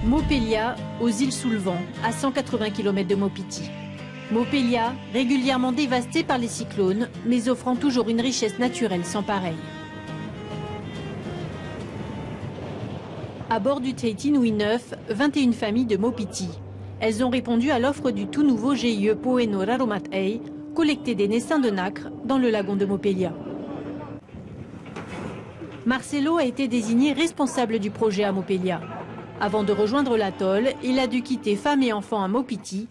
Mopelia, aux îles sous le vent, à 180 km de Mopiti. Mopelia, régulièrement dévastée par les cyclones, mais offrant toujours une richesse naturelle sans pareille. À bord du Tahiti Nui 9, 21 familles de Mopiti. Elles ont répondu à l'offre du tout nouveau GIE Poeno Raromatei, collecter des naissins de nacre dans le lagon de Mopelia. Marcelo a été désigné responsable du projet à Mopelia. Avant de rejoindre l'atoll, il a dû quitter femme et enfants à Mopiti.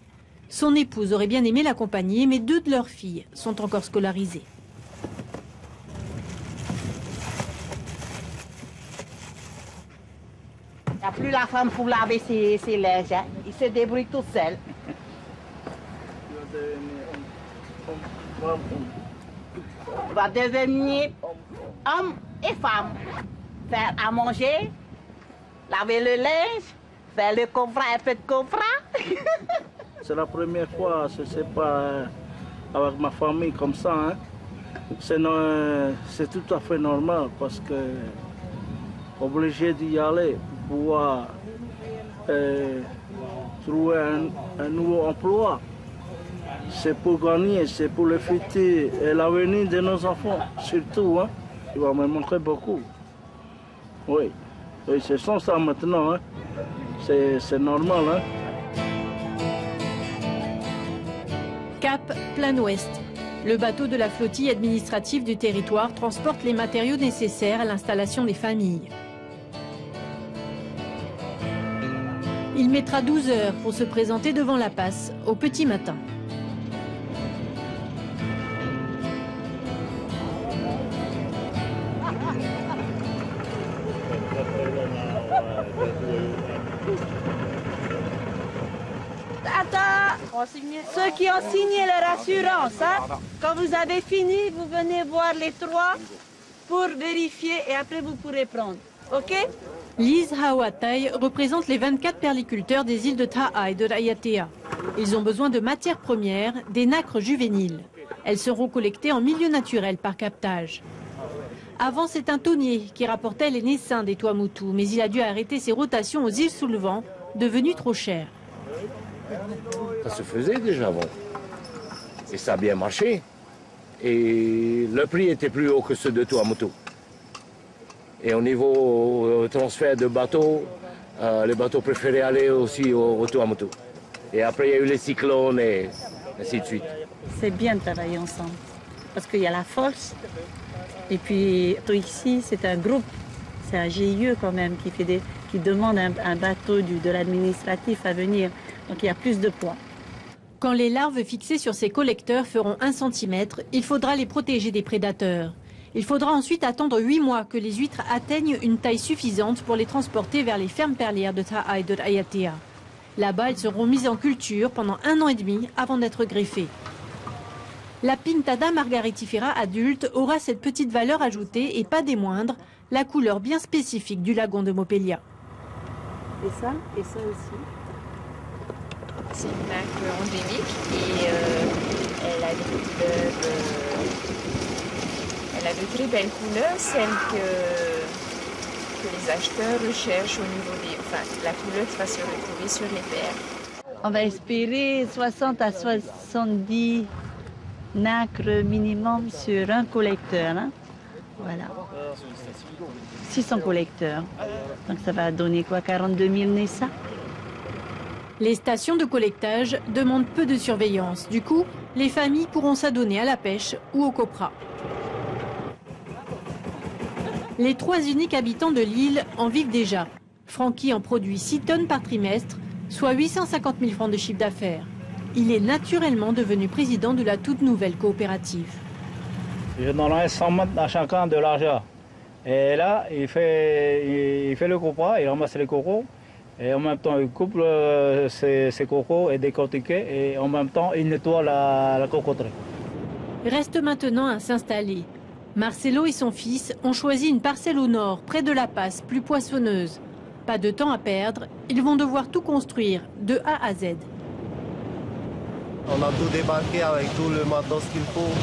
Son épouse aurait bien aimé l'accompagner, mais 2 de leurs filles sont encore scolarisées. Il n'y a plus la femme pour laver ses linges, hein. Il se débrouille tout seul. On va devenir homme et femme. Faire à manger, laver le linge, faire le cofra, un peu de cofra. C'est la première fois, je ne sais pas, avec ma famille comme ça. Hein. C'est tout à fait normal parce que obligé d'y aller pour pouvoir trouver un nouveau emploi. C'est pour gagner, c'est pour le futur et l'avenir de nos enfants, surtout. Hein. Il va me montrer beaucoup. Oui, oui c'est sans ça maintenant. Hein. C'est normal. Hein. Cap Plein Ouest. Le bateau de la flottille administrative du territoire transporte les matériaux nécessaires à l'installation des familles. Il mettra 12 heures pour se présenter devant la passe au petit matin. Ceux qui ont signé leur assurance, hein, quand vous avez fini, vous venez voir les 3 pour vérifier et après vous pourrez prendre. OK? Lise Hawatai représente les 24 perliculteurs des îles de Ta'a et de Raiatea. Ils ont besoin de matières premières, des nacres juvéniles. Elles seront collectées en milieu naturel par captage. Avant, c'est un tonnier qui rapportait les naissins des Tuamotu, mais il a dû arrêter ses rotations aux îles sous le vent, devenues trop chères. Ça se faisait déjà avant. Et ça a bien marché. Et le prix était plus haut que ceux de Tuamotu. Et au niveau transfert de bateaux, les bateaux préféraient aller aussi au Tuamotu. Et après, il y a eu les cyclones et ainsi de suite. C'est bien de travailler ensemble. Parce qu'il y a la force. Et puis ici, c'est un groupe. C'est un GIE quand même qui demande un bateau de l'administratif à venir. Donc il y a plus de poids. Quand les larves fixées sur ces collecteurs feront 1 cm, il faudra les protéger des prédateurs. Il faudra ensuite attendre 8 mois que les huîtres atteignent une taille suffisante pour les transporter vers les fermes perlières de Ta'a et de Raiatea. Là-bas, elles seront mises en culture pendant 1 an et demi avant d'être greffées. La Pintada margaritifera adulte aura cette petite valeur ajoutée et pas des moindres, la couleur bien spécifique du lagon de Mopelia. Et ça aussi. C'est une nacre endémique et elle a des couleurs, elle a de très belles couleurs, celles que les acheteurs recherchent au niveau des, enfin, la couleur qui va se retrouver sur les perles. On va espérer 60 à 70 nacres minimum sur un collecteur. Hein. Voilà. 600 collecteurs. Donc ça va donner quoi, 42 000 naissins? Les stations de collectage demandent peu de surveillance. Du coup, les familles pourront s'adonner à la pêche ou au copra. Les 3 uniques habitants de l'île en vivent déjà. Francky en produit 6 tonnes par trimestre, soit 850 000 francs de chiffre d'affaires. Il est naturellement devenu président de la toute nouvelle coopérative. Je donnerai 100 mètres à chacun de l'argent. Et là, il fait le copra, il ramasse les cocos. Et en même temps, il coupe ses cocos et décortiqués. Et en même temps, il nettoie la cocoterie. Reste maintenant à s'installer. Marcelo et son fils ont choisi une parcelle au nord, près de la passe, plus poissonneuse. Pas de temps à perdre, ils vont devoir tout construire, de A à Z. On a tout débarqué avec tout le matos qu'il faut.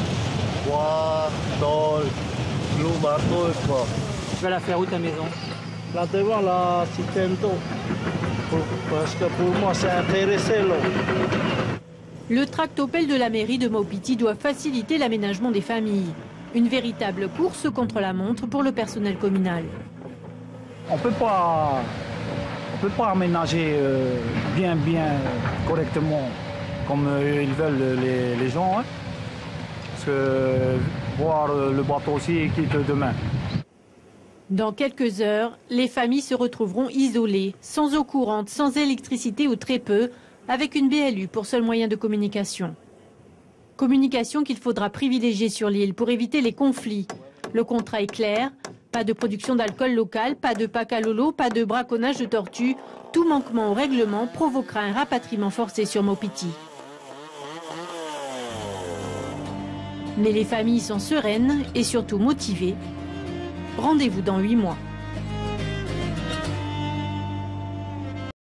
Bois, tôle, clou, marteau et quoi. Tu vas la faire où ta maison? Là devant la citerne d'eau. Parce que pour moi, c'est intéressé l'eau. Le tractopelle de la mairie de Maupiti doit faciliter l'aménagement des familles. Une véritable course contre la montre pour le personnel communal. On ne peut pas aménager bien correctement comme ils veulent les gens. Hein. Parce que voir le bateau aussi quitte demain. Dans quelques heures, les familles se retrouveront isolées, sans eau courante, sans électricité ou très peu, avec une BLU pour seul moyen de communication. Communication qu'il faudra privilégier sur l'île pour éviter les conflits. Le contrat est clair, pas de production d'alcool local, pas de pack à lolo, pas de braconnage de tortues. Tout manquement au règlement provoquera un rapatriement forcé sur Maupiti. Mais les familles sont sereines et surtout motivées. Rendez-vous dans 8 mois.